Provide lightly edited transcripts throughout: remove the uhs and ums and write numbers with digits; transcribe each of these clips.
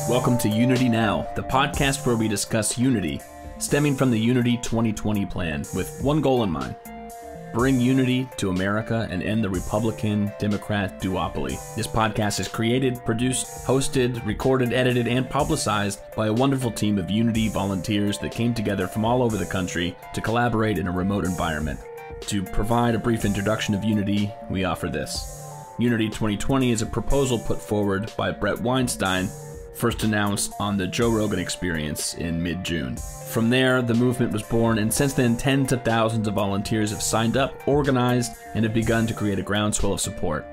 Welcome to UnityNow, the podcast where we discuss unity, stemming from the Unity 2020 plan with one goal in mind: bring unity to America and end the Republican-Democrat duopoly. This podcast is created, produced, hosted, recorded, edited, and publicized by a wonderful team of Unity volunteers that came together from all over the country to collaborate in a remote environment. To provide a brief introduction of Unity, we offer this. Unity 2020 is a proposal put forward by Bret Weinstein, first announced on the Joe Rogan Experience in mid-June. From there, the movement was born, and since then, tens of thousands of volunteers have signed up, organized, and have begun to create a groundswell of support.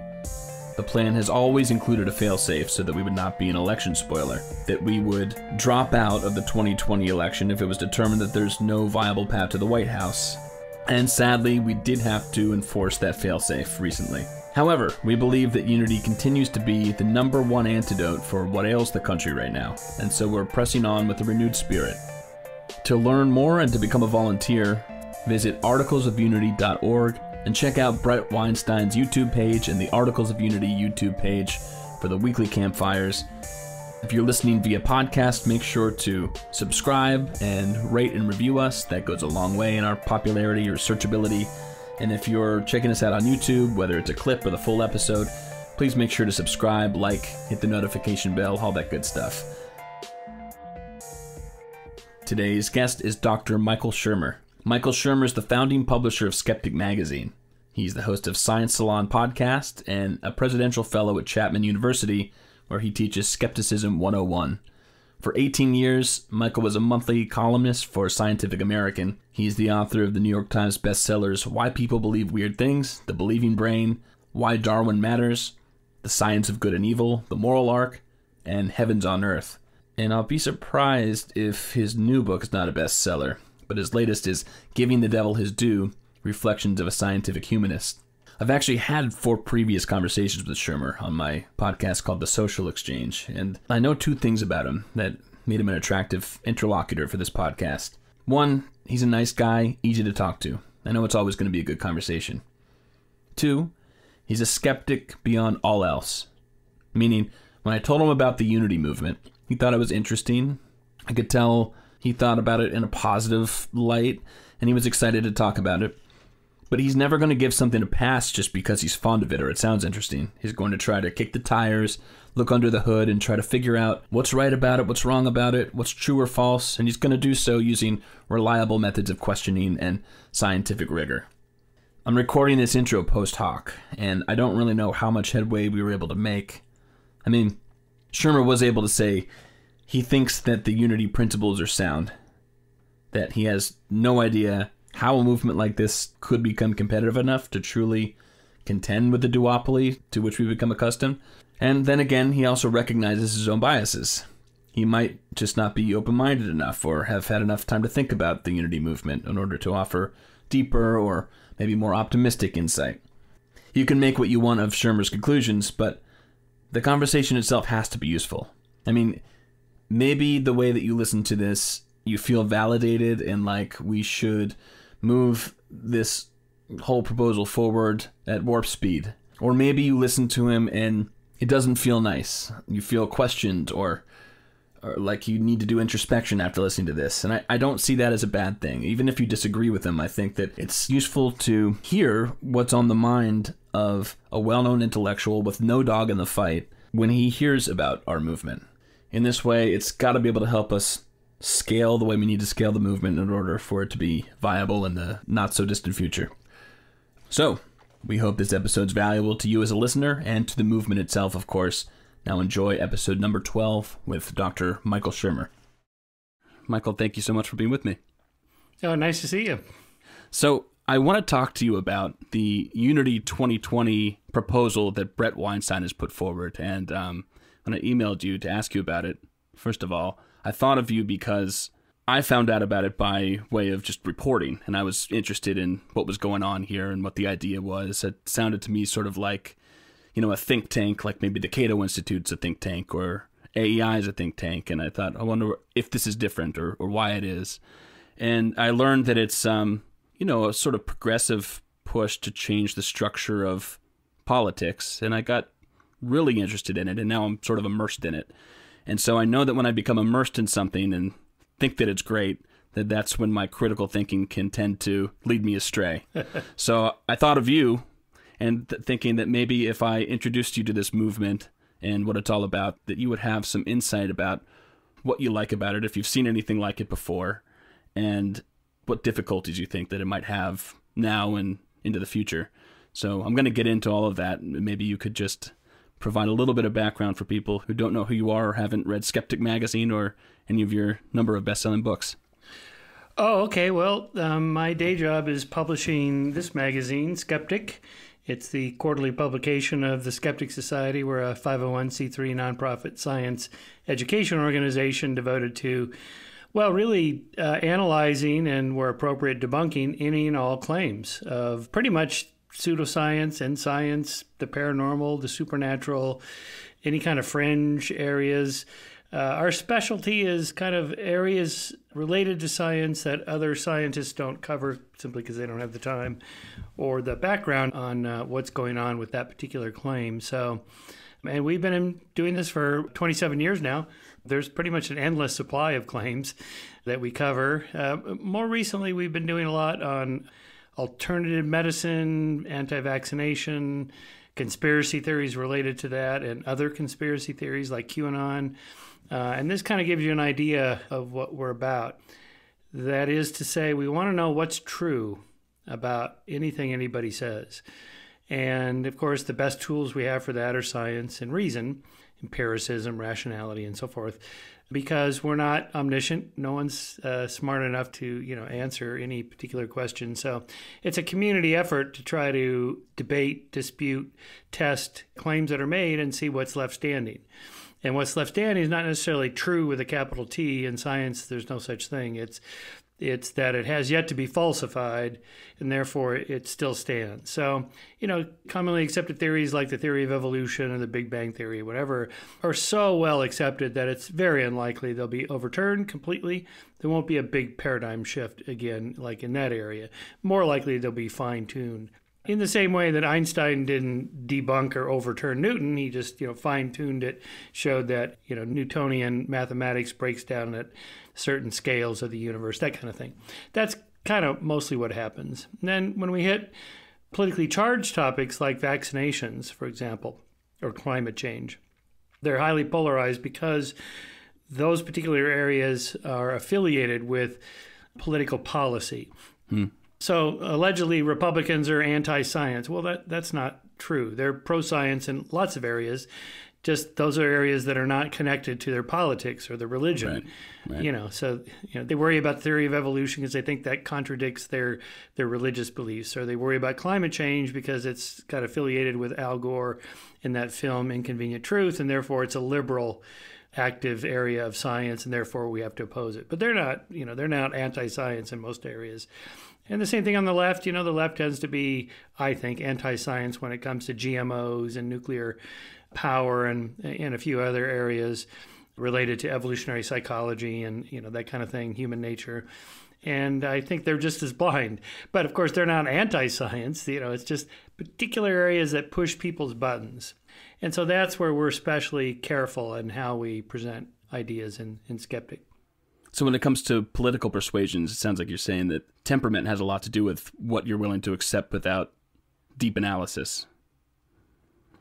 The plan has always included a failsafe so that we would not be an election spoiler, that we would drop out of the 2020 election if it was determined that there's no viable path to the White House. And sadly, we did have to enforce that failsafe recently. However, we believe that unity continues to be the #1 antidote for what ails the country right now, and so we're pressing on with a renewed spirit. To learn more and to become a volunteer, visit articlesofunity.org and check out Bret Weinstein's YouTube page and the Articles of Unity YouTube page for the weekly campfires. If you're listening via podcast, make sure to subscribe and rate and review us. That goes a long way in our popularity or searchability. And if you're checking us out on YouTube, whether it's a clip or the full episode, please make sure to subscribe, like, hit the notification bell, all that good stuff. Today's guest is Dr. Michael Shermer. Michael Shermer is the founding publisher of Skeptic magazine. He's the host of Science Salon podcast and a presidential fellow at Chapman University, where he teaches Skepticism 101. For 18 years, Michael was a monthly columnist for Scientific American. He's the author of the New York Times bestsellers Why People Believe Weird Things, The Believing Brain, Why Darwin Matters, The Science of Good and Evil, The Moral Arc, and Heavens on Earth. And I'll be surprised if his new book is not a bestseller, but his latest is Giving the Devil His Due, Reflections of a Scientific Humanist. I've actually had 4 previous conversations with Shermer on my podcast called The Social Exchange, and I know 2 things about him that made him an attractive interlocutor for this podcast. 1, he's a nice guy, easy to talk to. I know it's always going to be a good conversation. 2, he's a skeptic beyond all else. Meaning, when I told him about the Unity movement, he thought it was interesting. I could tell he thought about it in a positive light, and he was excited to talk about it. But he's never going to give something a pass just because he's fond of it or it sounds interesting. He's going to try to kick the tires, look under the hood, and try to figure out what's right about it, what's wrong about it, what's true or false, and he's going to do so using reliable methods of questioning and scientific rigor. I'm recording this intro post hoc, and I don't really know how much headway we were able to make. I mean, Shermer was able to say he thinks that the Unity principles are sound, that he has no idea how a movement like this could become competitive enough to truly contend with the duopoly to which we've become accustomed. And then again, he also recognizes his own biases. He might just not be open-minded enough or have had enough time to think about the Unity movement in order to offer deeper or maybe more optimistic insight. You can make what you want of Shermer's conclusions, but the conversation itself has to be useful. I mean, maybe the way that you listen to this, you feel validated and like we should move this whole proposal forward at warp speed. Or maybe you listen to him and it doesn't feel nice. You feel questioned or like you need to do introspection after listening to this. And I don't see that as a bad thing. Even if you disagree with him, I think that it's useful to hear what's on the mind of a well-known intellectual with no dog in the fight when he hears about our movement. In this way, it's got to be able to help us scale the way we need to scale the movement in order for it to be viable in the not-so-distant future. So, we hope this episode's valuable to you as a listener and to the movement itself, of course. Now enjoy episode number 12 with Dr. Michael Shermer. Michael, thank you so much for being with me. Oh, nice to see you. So, I want to talk to you about the Unity 2020 proposal that Bret Weinstein has put forward. And when I emailed you to ask you about it, first of all, I thought of you because I found out about it by way of just reporting, and I was interested in what was going on here and what the idea was. It sounded to me sort of like, you know, a think tank, like maybe the Cato Institute's a think tank or AEI is a think tank, and I thought, I wonder if this is different or why it is. And I learned that it's, you know, a sort of progressive push to change the structure of politics, and I got really interested in it, and now I'm sort of immersed in it. And so I know that when I become immersed in something and think that it's great, that's when my critical thinking can tend to lead me astray. So I thought of you and thinking that maybe if I introduced you to this movement and what it's all about, that you would have some insight about what you like about it, if you've seen anything like it before, and what difficulties you think that it might have now and into the future. So I'm going to get into all of that. Maybe you could just provide a little bit of background for people who don't know who you are or haven't read Skeptic magazine or any of your number of best-selling books. Oh, okay. Well, my day job is publishing this magazine, Skeptic. It's the quarterly publication of the Skeptic Society. We're a 501c3 nonprofit science education organization devoted to, well, really analyzing and, where appropriate, debunking any and all claims of pretty much pseudoscience and science, the paranormal, the supernatural, any kind of fringe areas. Our specialty is kind of areas related to science that other scientists don't cover simply because they don't have the time or the background on what's going on with that particular claim. So, and we've been doing this for 27 years now. There's pretty much an endless supply of claims that we cover. More recently, we've been doing a lot on alternative medicine, anti-vaccination, conspiracy theories related to that, and other conspiracy theories like QAnon. And this kind of gives you an idea of what we're about. That is to say, we want to know what's true about anything anybody says. And of course, the best tools we have for that are science and reason, empiricism, rationality, and so forth. Because we're not omniscient. No one's smart enough to, answer any particular question. So it's a community effort to try to debate, dispute, test claims that are made and see what's left standing. And what's left standing is not necessarily true with a capital T. In science, there's no such thing. It's that it has yet to be falsified, and therefore it still stands. So, commonly accepted theories like the theory of evolution or the Big Bang theory, whatever, are so well accepted that it's very unlikely they'll be overturned completely. There won't be a big paradigm shift again, like in that area. More likely they'll be fine-tuned. In the same way that Einstein didn't debunk or overturn Newton, he just, fine-tuned it, showed that, Newtonian mathematics breaks down at certain scales of the universe, that kind of thing. That's kind of mostly what happens. And then when we hit politically charged topics like vaccinations, for example, or climate change, they're highly polarized because those particular areas are affiliated with political policy. So allegedly Republicans are anti-science. Well, that's not true. They're pro-science in lots of areas. Just those are areas that are not connected to their politics or their religion. Right. So they worry about the theory of evolution because they think that contradicts their religious beliefs, or they worry about climate change because it's got affiliated with Al Gore in that film Inconvenient Truth, and therefore it's a liberal active area of science, and therefore we have to oppose it. But they're not anti-science in most areas. And the same thing on the left. The left tends to be, I think, anti-science when it comes to GMOs and nuclear power and a few other areas related to evolutionary psychology and, that kind of thing, human nature. And I think they're just as blind. But of course, they're not anti-science. It's just particular areas that push people's buttons. And so that's where we're especially careful in how we present ideas in Skeptic. So when it comes to political persuasions, it sounds like you're saying that temperament has a lot to do with what you're willing to accept without deep analysis.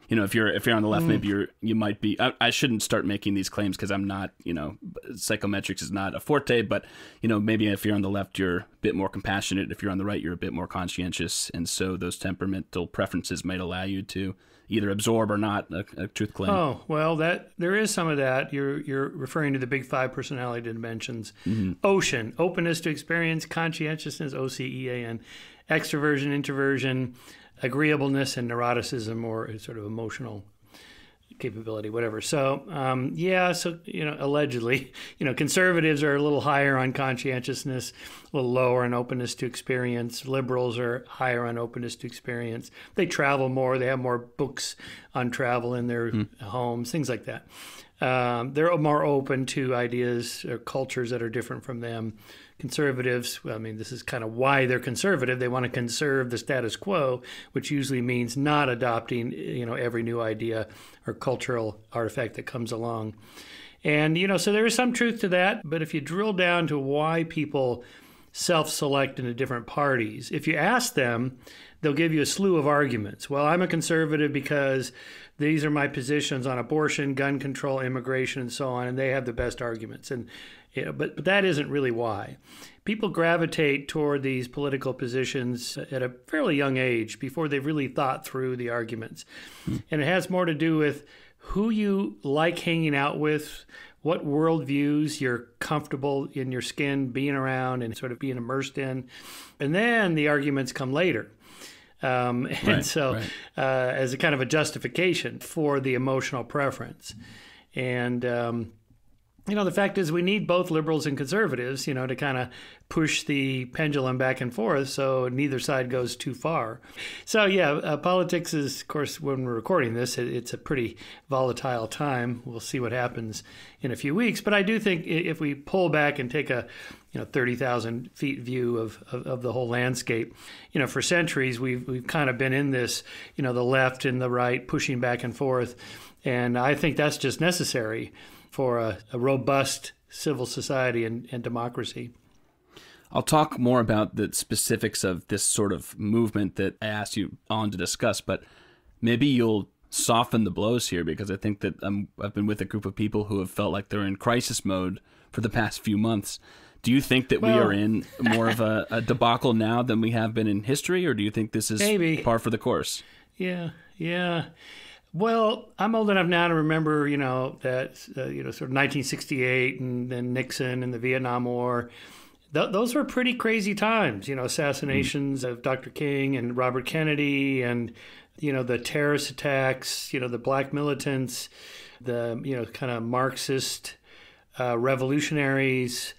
If you're on the left, maybe you might be. I shouldn't start making these claims because I'm not. Psychometrics is not a forte. But maybe if you're on the left, you're a bit more compassionate. If you're on the right, you're a bit more conscientious, and so those temperamental preferences might allow you to either absorb or not a truth claim. Oh, well, there is some of that. You're referring to the big five personality dimensions. Ocean, openness to experience, conscientiousness, OCEAN, extroversion, introversion, agreeableness, and neuroticism, or sort of emotional capability, whatever. So, allegedly, conservatives are a little higher on conscientiousness, a little lower on openness to experience. Liberals are higher on openness to experience. They travel more. They have more books on travel in their homes, things like that. They're more open to ideas or cultures that are different from them. conservatives, I mean, this is kind of why they're conservative. They want to conserve the status quo, which usually means not adopting, every new idea or cultural artifact that comes along. And, so there is some truth to that. But if you drill down to why people self-select into different parties, if you ask them, they'll give you a slew of arguments. Well, I'm a conservative because these are my positions on abortion, gun control, immigration, and so on, and they have the best arguments. And but that isn't really why. People gravitate toward these political positions at a fairly young age before they've really thought through the arguments. And it has more to do with who you like hanging out with, what worldviews you're comfortable in your skin being around and sort of being immersed in. And then the arguments come later. As a kind of a justification for the emotional preference. And, the fact is we need both liberals and conservatives, to kind of push the pendulum back and forth so neither side goes too far. So, politics is, of course, when we're recording this, it's a pretty volatile time. We'll see what happens in a few weeks. But I do think if we pull back and take a 30,000 feet view of the whole landscape, for centuries we've kind of been in this, the left and the right pushing back and forth. And I think that's just necessary for a robust civil society and democracy. I'll talk more about the specifics of this sort of movement that I asked you on to discuss, but maybe you'll soften the blows here, because I think that I've been with a group of people who have felt like they're in crisis mode for the past few months. Do you think that we are in more of a debacle now than we have been in history, or do you think this is maybe par for the course? Yeah. Well, I'm old enough now to remember, that, sort of 1968 and then Nixon and the Vietnam War. Those were pretty crazy times, assassinations of Dr. King and Robert Kennedy and, the terrorist attacks, the black militants, the, kind of Marxist revolutionaries,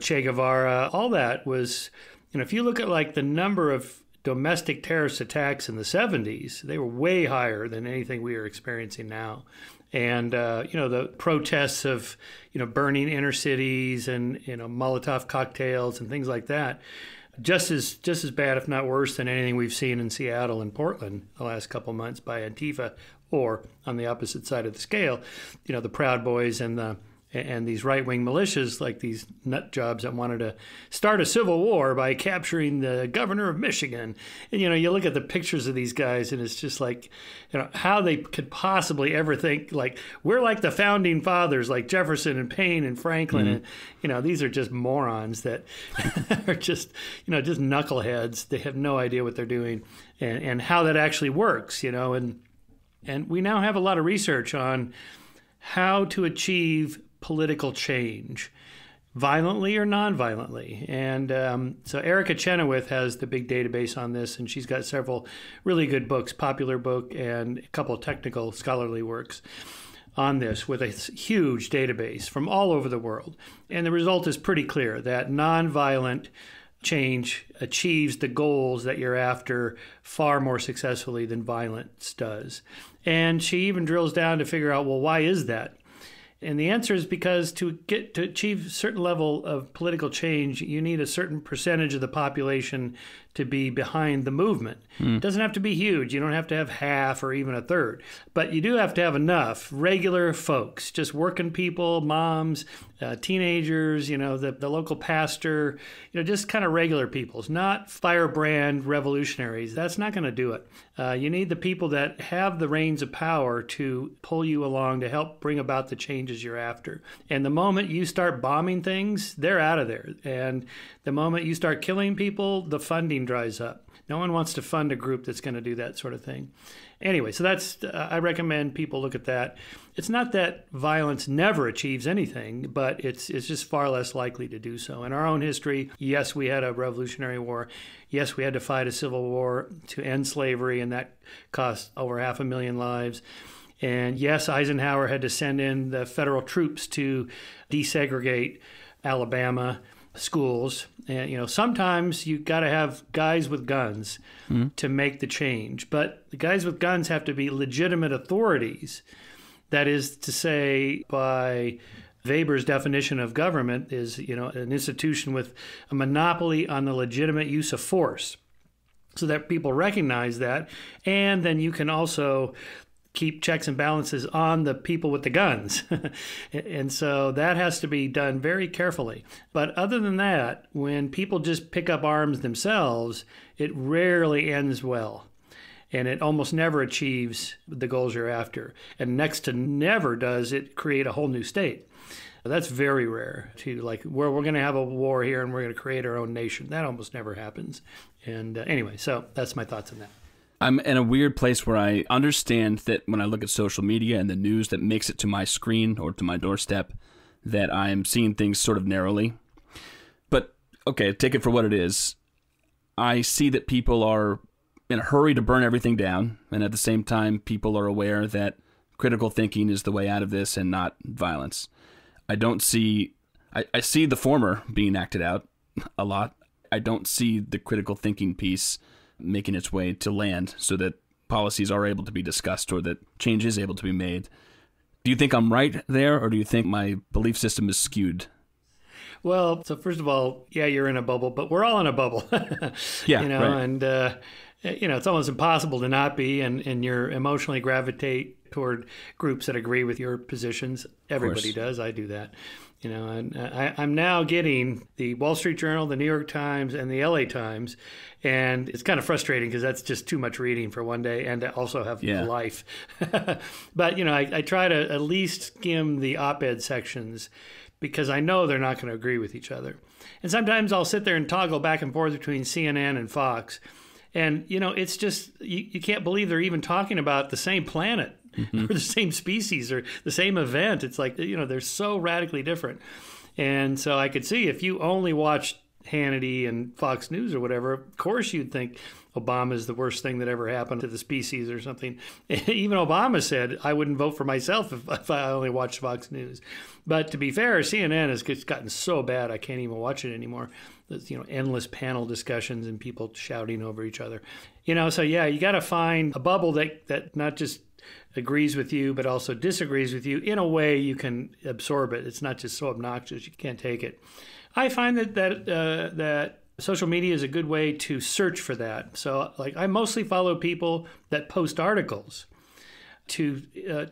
Che Guevara. All that was, if you look at like the number of domestic terrorist attacks in the 70s, they were way higher than anything we are experiencing now. And, the protests of, burning inner cities and, Molotov cocktails and things like that, just as bad, if not worse, than anything we've seen in Seattle and Portland the last couple months by Antifa, or on the opposite side of the scale, the Proud Boys and these right-wing militias, like these nut jobs that wanted to start a civil war by capturing the governor of Michigan. And, you look at the pictures of these guys, and it's just like, how they could possibly ever think, like, we're like the founding fathers, like Jefferson and Payne and Franklin. And, these are just morons that are just knuckleheads. They have no idea what they're doing and how that actually works, And we now have a lot of research on how to achieve political change, violently or non-violently. And so Erica Chenoweth has the big database on this, and she's got several really good books, popular book and a couple of technical scholarly works on this, with a huge database from all over the world. And the result is pretty clear, that non-violent change achieves the goals that you're after far more successfully than violence does. And she even drills down to figure out, well, why is that? And the answer is because to achieve a certain level of political change, you need a certain percentage of the population to be behind the movement. It doesn't have to be huge. You don't have to have half or even a third. But you do have to have enough regular folks, just working people, moms, teenagers, the local pastor, just kind of regular peoples, not firebrand revolutionaries. That's not going to do it. You need the people that have the reins of power to pull you along to help bring about the changes you're after. And the moment you start bombing things, they're out of there. And the moment you start killing people, the funding dries up. No one wants to fund a group that's going to do that sort of thing. Anyway, so that's I recommend people look at that. It's not that violence never achieves anything, but it's just far less likely to do so. In our own history, yes, we had a Revolutionary War. Yes, we had to fight a civil war to end slavery, and that cost over 500,000 lives. And yes, Eisenhower had to send in the federal troops to desegregate Alabama schools. And, sometimes you got to have guys with guns to make the change. But the guys with guns have to be legitimate authorities. That is to say, by Weber's definition of government is, an institution with a monopoly on the legitimate use of force, so that people recognize that. And then you can also keep checks and balances on the people with the guns. And so that has to be done very carefully. But other than that, when people just pick up arms themselves, it rarely ends well. And it almost never achieves the goals you're after. And next to never does it create a whole new state. That's very rare, where we're going to have a war here and we're going to create our own nation. That almost never happens. And anyway, so that's my thoughts on that. I'm in a weird place where I understand that when I look at social media and the news that makes it to my screen or to my doorstep, that I'm seeing things sort of narrowly. But, okay, take it for what it is. I see that people are in a hurry to burn everything down, and at the same time, people are aware that critical thinking is the way out of this and not violence. I see the former being acted out a lot. I don't see the critical thinking piece making its way to land so that policies are able to be discussed or that change is able to be made. Do you think I'm right there, or do you think my belief system is skewed? Well, so first of all, yeah, you're in a bubble, but we're all in a bubble. Yeah, right. And it's almost impossible to not be, and you're emotionally gravitate toward groups that agree with your positions. Everybody does. I do that. And I'm now getting the Wall Street Journal, the New York Times, and the LA Times, and it's kind of frustrating because that's just too much reading for one day, and to also have a life. But I try to at least skim the op-ed sections because I know they're not going to agree with each other. And sometimes I'll sit there and toggle back and forth between CNN and Fox, and it's just you can't believe they're even talking about the same planet. Mm-hmm. Or the same species or the same event. It's like, they're so radically different. And so I could see if you only watched Hannity and Fox News or whatever, of course you'd think Obama is the worst thing that ever happened to the species or something. Even Obama said, I wouldn't vote for myself if I only watched Fox News. But to be fair, CNN has gotten so bad I can't even watch it anymore. There's, endless panel discussions and people shouting over each other. So yeah, you got to find a bubble that not just agrees with you, but also disagrees with you in a way you can absorb it. It's not just so obnoxious you can't take it. I find that social media is a good way to search for that. So, I mostly follow people that post articles to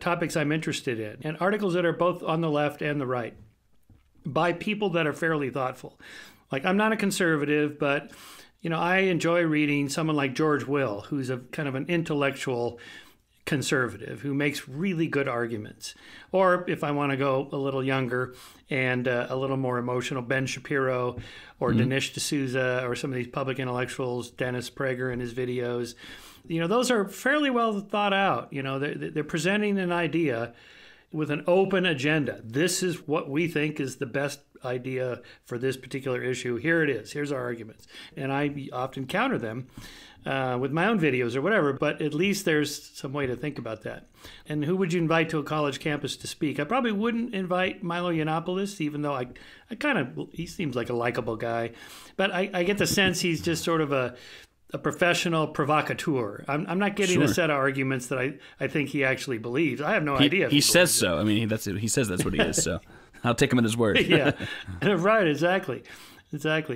topics I'm interested in, and articles that are both on the left and the right by people that are fairly thoughtful. I'm not a conservative, but I enjoy reading someone like George Will, who's a kind of an intellectual conservative who makes really good arguments. Or if I want to go a little younger and a little more emotional, Ben Shapiro or Dinesh D'Souza or some of these public intellectuals, Dennis Prager and his videos, those are fairly well thought out. They're presenting an idea with an open agenda. This is what we think is the best idea for this particular issue. Here it is. Here's our arguments. And I often counter them with my own videos or whatever, but at least there's some way to think about that. And who would you invite to a college campus to speak? I probably wouldn't invite Milo Yiannopoulos, even though he seems like a likable guy. But I get the sense he's just sort of a professional provocateur. I'm not getting a set of arguments that I think he actually believes. I have no idea. He says so. I mean, he says that's what he is, so I'll take him at his word. Yeah, right, exactly.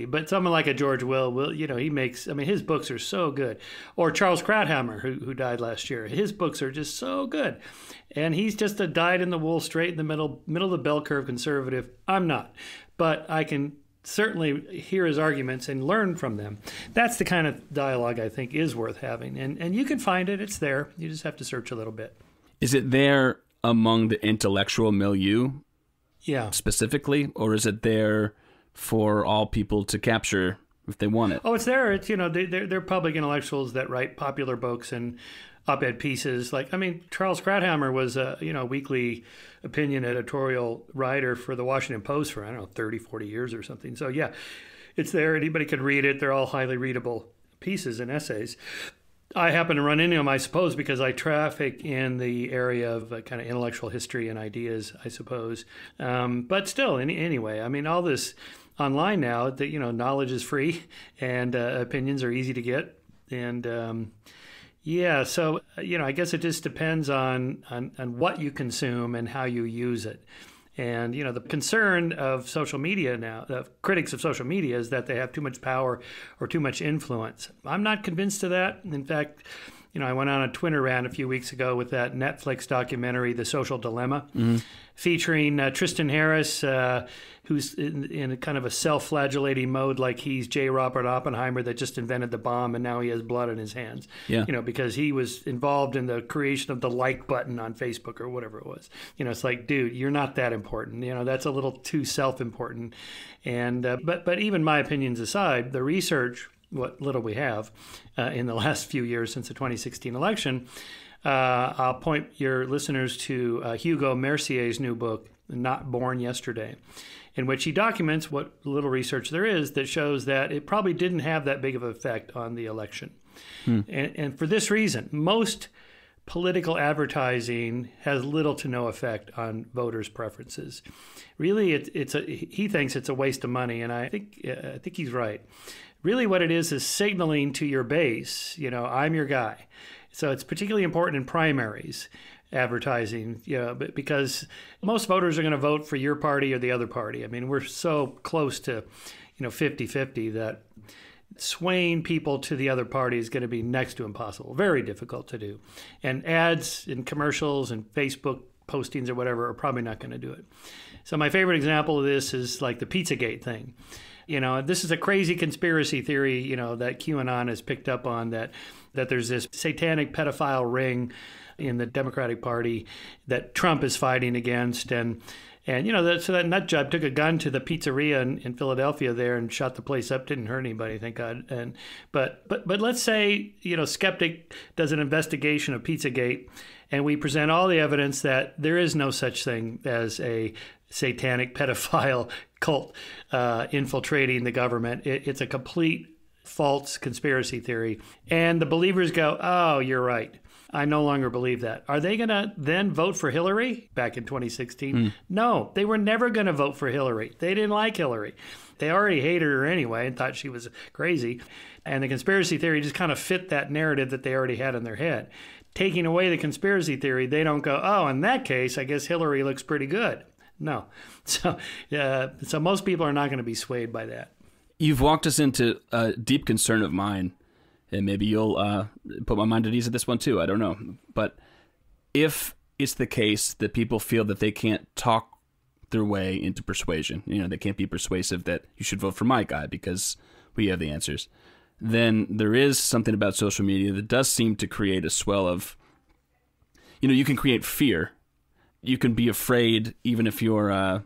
But someone like a George Will, he makes, his books are so good. Or Charles Krauthammer, who died last year. His books are just so good. And he's just a dyed-in-the-wool, straight in the middle of the bell curve conservative. I'm not. But I can certainly hear his arguments and learn from them. That's the kind of dialogue I think is worth having. And you can find it. It's there. You just have to search a little bit. Is it there among the intellectual milieu? Yeah. Specifically? Or is it there for all people to capture if they want it? Oh, it's there. It's, they're public intellectuals that write popular books and op-ed pieces. Charles Krauthammer was a, weekly opinion editorial writer for the Washington Post for, 30, 40 years or something. So yeah, it's there. Anybody could read it. They're all highly readable pieces and essays. I happen to run into them, I suppose, because I traffic in the area of kind of intellectual history and ideas, I suppose. But still, anyway, all this online now, that knowledge is free and opinions are easy to get. And yeah, so, I guess it just depends on what you consume and how you use it. And, the concern of social media now, the critics of social media, is that they have too much power or too much influence. I'm not convinced of that. In fact, I went on a Twitter rant a few weeks ago with that Netflix documentary, The Social Dilemma, featuring Tristan Harris, who's in a kind of a self-flagellating mode, like he's J. Robert Oppenheimer that just invented the bomb and now he has blood on his hands. Yeah. Because he was involved in the creation of the like button on Facebook or whatever it was. It's like, dude, you're not that important. That's a little too self-important. And but even my opinions aside, the research, what little we have in the last few years since the 2016 election, I'll point your listeners to Hugo Mercier's new book, Not Born Yesterday, in which he documents what little research there is that shows that it probably didn't have that big of an effect on the election. And for this reason, most political advertising has little to no effect on voters' preferences. Really, he thinks it's a waste of money, and I think he's right. Really what it is signaling to your base, I'm your guy. So it's particularly important in primaries advertising, because most voters are going to vote for your party or the other party. I mean, we're so close to, 50-50 that swaying people to the other party is going to be next to impossible, very difficult to do. And ads and commercials and Facebook postings or whatever are probably not going to do it. So my favorite example of this is like the Pizzagate thing. This is a crazy conspiracy theory, that QAnon has picked up on, that there's this satanic pedophile ring in the Democratic Party that Trump is fighting against. And so that nut job took a gun to the pizzeria in Philadelphia there and shot the place up. Didn't hurt anybody, thank God. But let's say, Skeptic does an investigation of Pizzagate, and we present all the evidence that there is no such thing as a satanic pedophile cult infiltrating the government. It's a complete false conspiracy theory. And the believers go, oh, you're right. I no longer believe that. Are they going to then vote for Hillary back in 2016? No, they were never going to vote for Hillary. They didn't like Hillary. They already hated her anyway and thought she was crazy. And the conspiracy theory just kind of fit that narrative that they already had in their head. Taking away the conspiracy theory, they don't go, oh, in that case, I guess Hillary looks pretty good. No. So most people are not going to be swayed by that. You've walked us into a deep concern of mine, and maybe you'll put my mind at ease at this one too. I don't know. But if it's the case that people feel that they can't talk their way into persuasion, they can't be persuasive that you should vote for my guy because we have the answers, then there is something about social media that does seem to create a swell of, you can create fear. You can be afraid even if you're a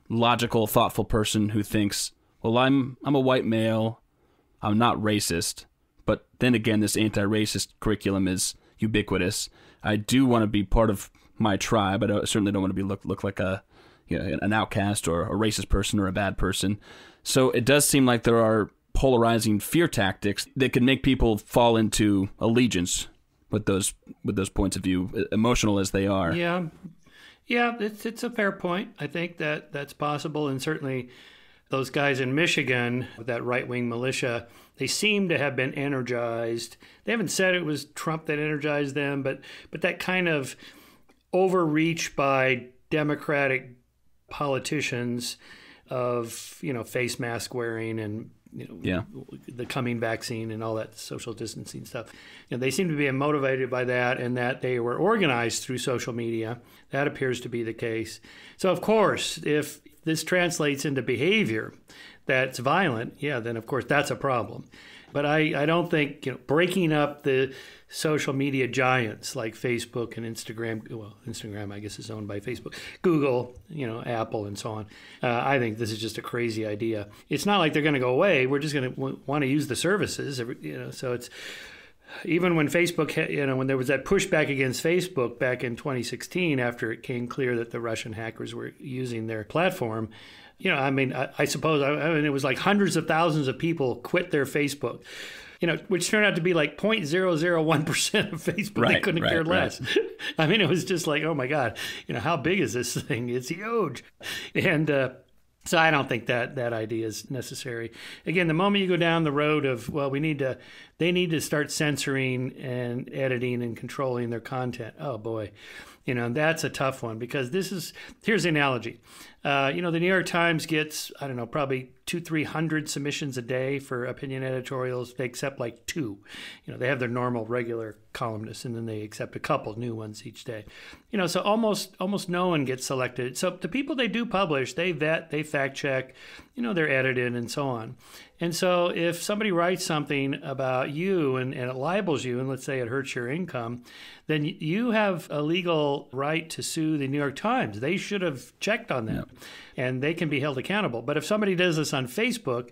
logical, thoughtful person who thinks, well, I'm a white male, I'm not racist, but then again, this anti-racist curriculum is ubiquitous. I do want to be part of my tribe, but I certainly don't want to be look like an outcast or a racist person or a bad person. So it does seem like there are polarizing fear tactics that can make people fall into allegiance with those points of view, emotional as they are. Yeah, it's a fair point. I think that's possible, and certainly those guys in Michigan, that right-wing militia, they seem to have been energized. They haven't said it was Trump that energized them, but that kind of overreach by Democratic politicians of, face mask wearing and, the coming vaccine and all that social distancing stuff. They seem to be motivated by that, and that they were organized through social media. That appears to be the case. So, of course, if this translates into behavior that's violent, then of course that's a problem. But I don't think breaking up the social media giants like Facebook and Instagram. Well, Instagram I guess is owned by Facebook, Google, Apple, and so on. I think this is just a crazy idea. It's not like they're going to go away. We're just going to want to use the services. So it's even when Facebook, when there was that pushback against Facebook back in 2016 after it came clear that the Russian hackers were using their platform. I suppose it was like hundreds of thousands of people quit their Facebook, which turned out to be like 0.001% of Facebook. Right, they couldn't care less. Right. It was just like, oh my God, how big is this thing? It's huge. And so I don't think that idea is necessary. Again, the moment you go down the road of, well, we need to they need to start censoring and editing and controlling their content. Oh boy. That's a tough one because here's the analogy. The New York Times gets, I don't know, probably 200-300 submissions a day for opinion editorials. They accept like 2. They have their normal regular columnists, and then they accept a couple new ones each day. So almost no one gets selected. So the people they do publish, they vet, they fact check, they're edited and so on. And so if somebody writes something about you and it libels you, and let's say it hurts your income, then you have a legal right to sue the New York Times. They should have checked on that, and they can be held accountable. But if somebody does this on Facebook,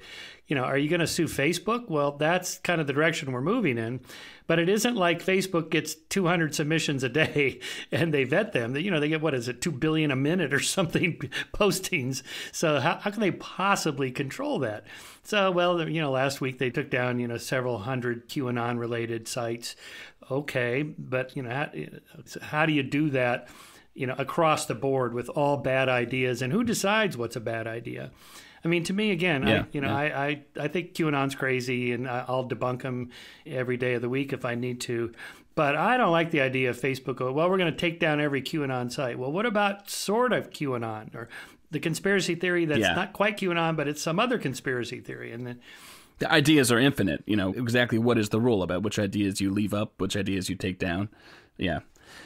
are you going to sue Facebook? Well, that's kind of the direction we're moving in. But it isn't like Facebook gets 200 submissions a day and they vet them. They get, 2 billion a minute or something postings. So how can they possibly control that? So, last week they took down, several hundred QAnon related sites. Okay, but, how do you do that, across the board with all bad ideas? And who decides what's a bad idea? I mean, to me, again, I think QAnon's crazy, and I'll debunk them every day of the week if I need to. But I don't like the idea of Facebook going, well, we're going to take down every QAnon site. Well, what about sort of QAnon, or the conspiracy theory that's not quite QAnon, but it's some other conspiracy theory? And then the ideas are infinite. Exactly what is the rule about which ideas you leave up, which ideas you take down. Yeah.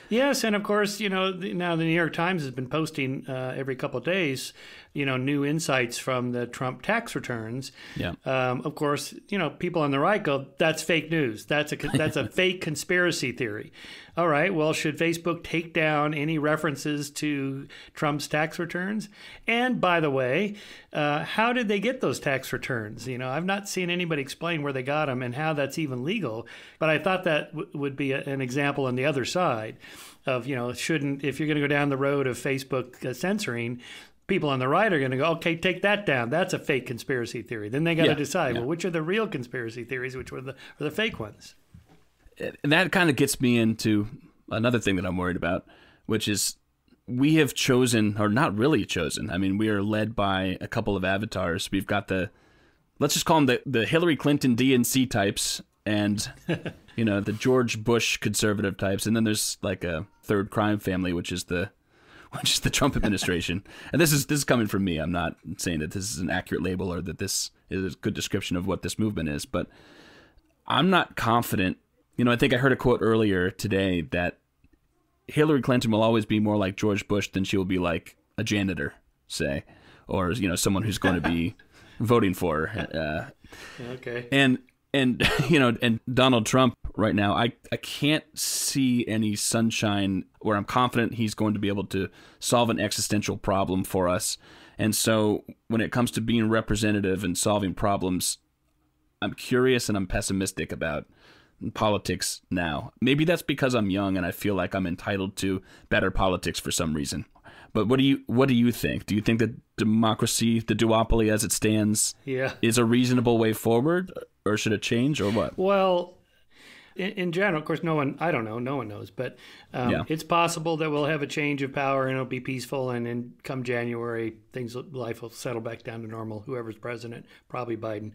Yes, and of course, now the New York Times has been posting every couple of days, new insights from the Trump tax returns. Yeah. Of course, people on the right go, that's fake news. That's a fake conspiracy theory. All right, well, should Facebook take down any references to Trump's tax returns? And by the way, how did they get those tax returns? I've not seen anybody explain where they got them and how that's even legal. But I thought that would be an example on the other side of, if you're going to go down the road of Facebook censoring, people on the right are going to go, okay, take that down. That's a fake conspiracy theory. Then they got to decide, well, which are the real conspiracy theories, which are the fake ones? And that kind of gets me into another thing that I'm worried about, which is we have chosen, or not really chosen. I mean, we are led by a couple of avatars. We've got let's just call them the Hillary Clinton DNC types, and the George Bush conservative types, and then there's like a third crime family, which is the Trump administration. And this is coming from me. I'm not saying that this is an accurate label or that this is a good description of what this movement is, but I'm not confident. I think I heard a quote earlier today that Hillary Clinton will always be more like George Bush than she will be like a janitor, say, or someone who's going to be voting for her. Okay. And Donald Trump right now, I can't see any sunshine where I'm confident he's going to be able to solve an existential problem for us. And so when it comes to being representative and solving problems, I'm curious and I'm pessimistic about politics now. Maybe that's because I'm young and I feel like I'm entitled to better politics for some reason. But what do you think? Do you think that democracy, the duopoly as it stands, is a reasonable way forward, or should it change, or what? Well, in general, of course, no one knows, but it's possible that we'll have a change of power and it'll be peaceful, and then come January, life will settle back down to normal, whoever's president, probably Biden.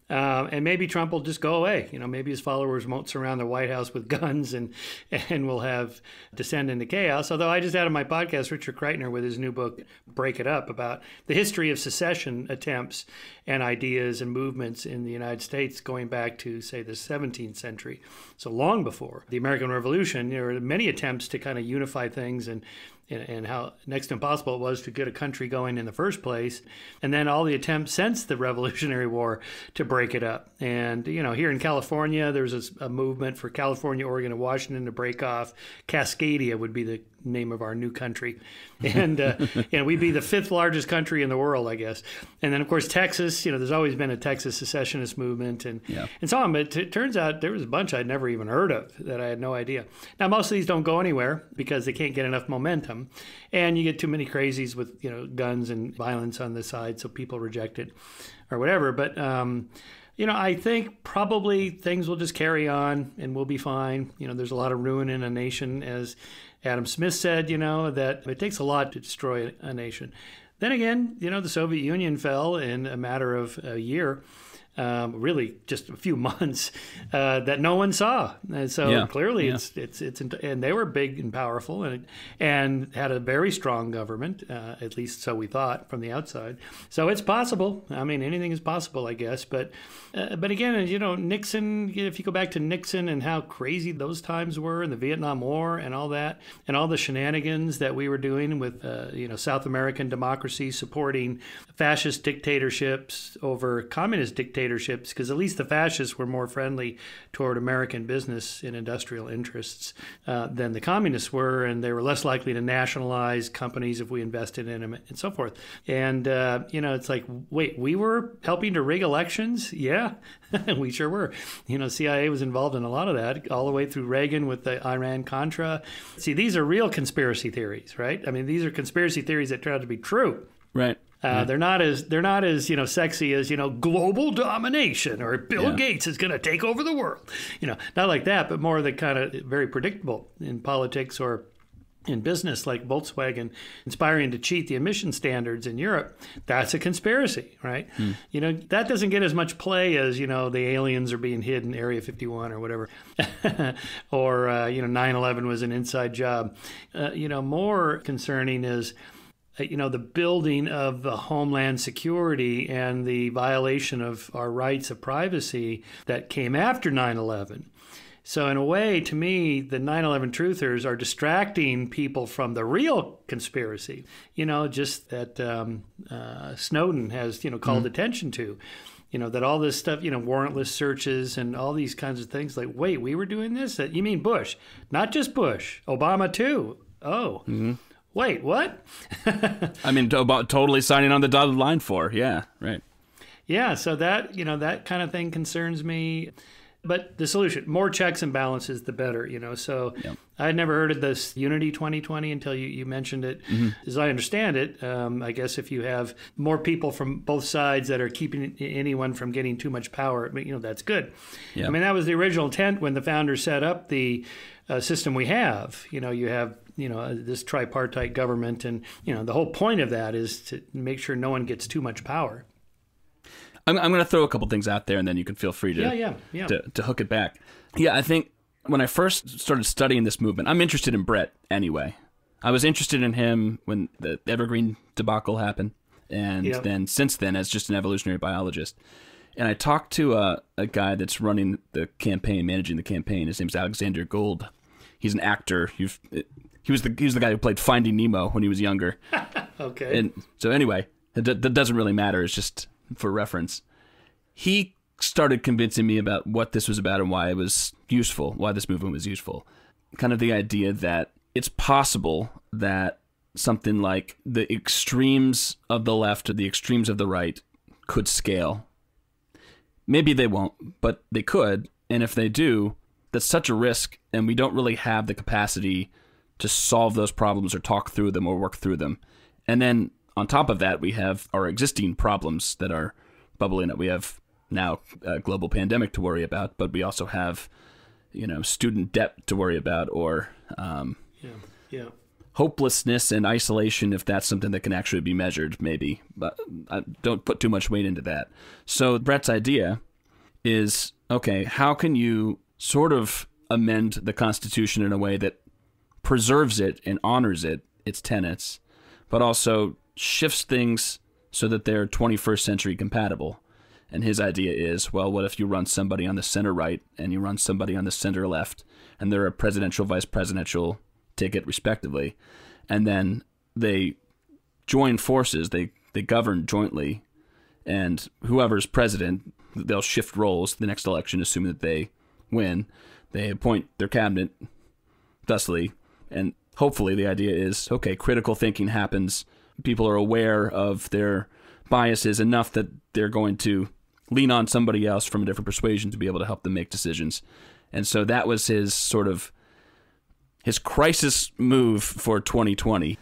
And maybe Trump will just go away. Maybe his followers won't surround the White House with guns, and we'll have descend into chaos. Although I just had on my podcast Richard Kreitner with his new book, Break It Up, about the history of secession attempts and ideas and movements in the United States going back to, say, the 17th century. So long before the American Revolution, there were many attempts to kind of unify things and how next to impossible it was to get a country going in the first place. And then all the attempts since the Revolutionary War to break it up. And, here in California, there's a movement for California, Oregon, and Washington to break off. Cascadia would be the name of our new country. And we'd be the 5th largest country in the world, I guess. And then, of course, Texas, there's always been a Texas secessionist movement and so on. But it turns out there was a bunch I'd never even heard of that I had no idea. Now, most of these don't go anywhere because they can't get enough momentum. And you get too many crazies with, guns and violence on the side, so people reject it or whatever. But, I think probably things will just carry on and we'll be fine. There's a lot of ruin in a nation, as Adam Smith said, that it takes a lot to destroy a nation. Then again, the Soviet Union fell in a matter of a year. really just a few months, that no one saw. And so clearly it's and they were big and powerful and had a very strong government, at least so we thought from the outside. So it's possible. I mean, anything is possible, I guess. But again, you know, Nixon, if you go back to Nixon and how crazy those times were and the Vietnam War and all that, and all the shenanigans that we were doing with, you know, South American democracy supporting fascist dictatorships over communist dictatorships, because at least the fascists were more friendly toward American business and industrial interests than the communists were, and they were less likely to nationalize companies if we invested in them and so forth. And, you know, it's like, wait, we were helping to rig elections? Yeah, we sure were. You know, CIA was involved in a lot of that, all the way through Reagan with the Iran-Contra. See, these are real conspiracy theories, right? I mean, these are conspiracy theories that turn out to be true. Right. They're not as you know, sexy as, you know, global domination or Bill Gates is going to take over the world. You know, not like that, but more the kind of very predictable in politics or in business, like Volkswagen inspiring to cheat the emission standards in Europe. That's a conspiracy, right? You know, that doesn't get as much play as, you know, the aliens are being hid in Area 51 or whatever. Or, you know, 9/11 was an inside job. You know, more concerning is, you know, the building of the homeland security and the violation of our rights of privacy that came after 9/11. So in a way, to me, the 9/11 truthers are distracting people from the real conspiracy, you know, just that Snowden has, you know, called attention to, you know, that all this stuff, you know, warrantless searches and all these kinds of things, like, wait, we were doing this? You mean Bush? Not just Bush, Obama too. Oh, wait, what? I mean, totally signing on the dotted line for, yeah, right. Yeah, so that, you know, that kind of thing concerns me. But the solution, more checks and balances, the better, you know. So I had never heard of this Unity 2020 until you mentioned it. As I understand it, I guess if you have more people from both sides that are keeping anyone from getting too much power, you know, that's good. I mean, that was the original intent when the founders set up the system we have. You know, you have, you know, this tripartite government, and, you know, the whole point of that is to make sure no one gets too much power. I'm going to throw a couple things out there, and then you can feel free to to hook it back. Yeah, I think when I first started studying this movement, I'm interested in Brett anyway. I was interested in him when the Evergreen debacle happened, and then since then as just an evolutionary biologist. And I talked to a guy that's running the campaign, managing the campaign. His name's Alexander Gold. He's an actor. He was the guy who played Finding Nemo when he was younger. Okay. And so anyway, that doesn't really matter. It's just for reference. He started convincing me about what this was about and why it was useful, why this movement was useful. Kind of the idea that it's possible that something like the extremes of the left or the extremes of the right could scale. Maybe they won't, but they could. And if they do, that's such a risk, and we don't really have the capacity to solve those problems or talk through them or work through them. And then on top of that, we have our existing problems that are bubbling up. We have now a global pandemic to worry about, but we also have, you know, student debt to worry about, or hopelessness and isolation, if that's something that can actually be measured, maybe. But I don't put too much weight into that. So Brett's idea is, okay, how can you sort of amend the Constitution in a way that preserves it and honors its tenets, but also shifts things so that they're 21st century compatible? And his idea is, well, what if you run somebody on the center right and you run somebody on the center left, and they're a presidential, vice presidential ticket respectively, and then they join forces, they govern jointly, and whoever's president, they'll shift roles the next election, assuming that they win. They appoint their cabinet thusly, and hopefully the idea is, okay, critical thinking happens. People are aware of their biases enough that they're going to lean on somebody else from a different persuasion to be able to help them make decisions. And so that was his sort of his crisis move for 2020.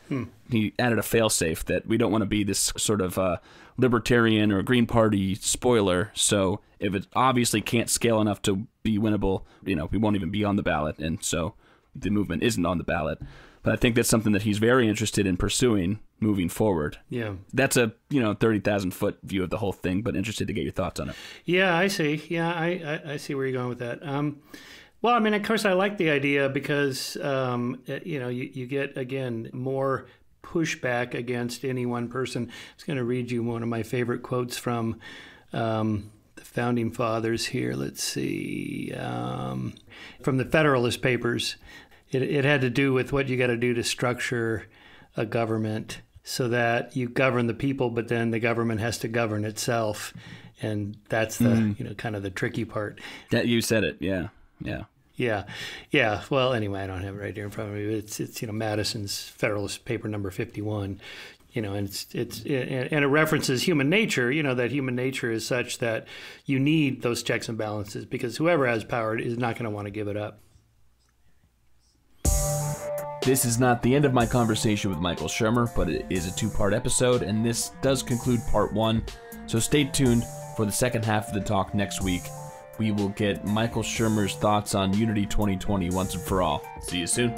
He added a failsafe that we don't want to be this sort of libertarian or Green Party spoiler. So if it obviously can't scale enough to be winnable, you know, we won't even be on the ballot. And so the movement isn't on the ballot. But I think that's something that he's very interested in pursuing moving forward. Yeah. That's a 30,000-foot view of the whole thing, but interested to get your thoughts on it. Yeah, I see. Yeah, I see where you're going with that. Well, I mean, of course, I like the idea because, you get, again, more pushback against any one person. I was going to read you one of my favorite quotes from the Founding Fathers here. Let's see. From the Federalist Papers. It had to do with what you got to do to structure a government so that you govern the people, but then the government has to govern itself. And that's the, kind of the tricky part. That you said it. Yeah. Yeah. Well, anyway, I don't have it right here in front of me. It's Madison's Federalist Paper number 51. And it references human nature. That human nature is such that you need those checks and balances because whoever has power is not going to want to give it up. This is not the end of my conversation with Michael Shermer, but it is a 2-part episode, and this does conclude part 1. So stay tuned for the second half of the talk next week. We will get Michael Shermer's thoughts on Unity 2020 once and for all. See you soon.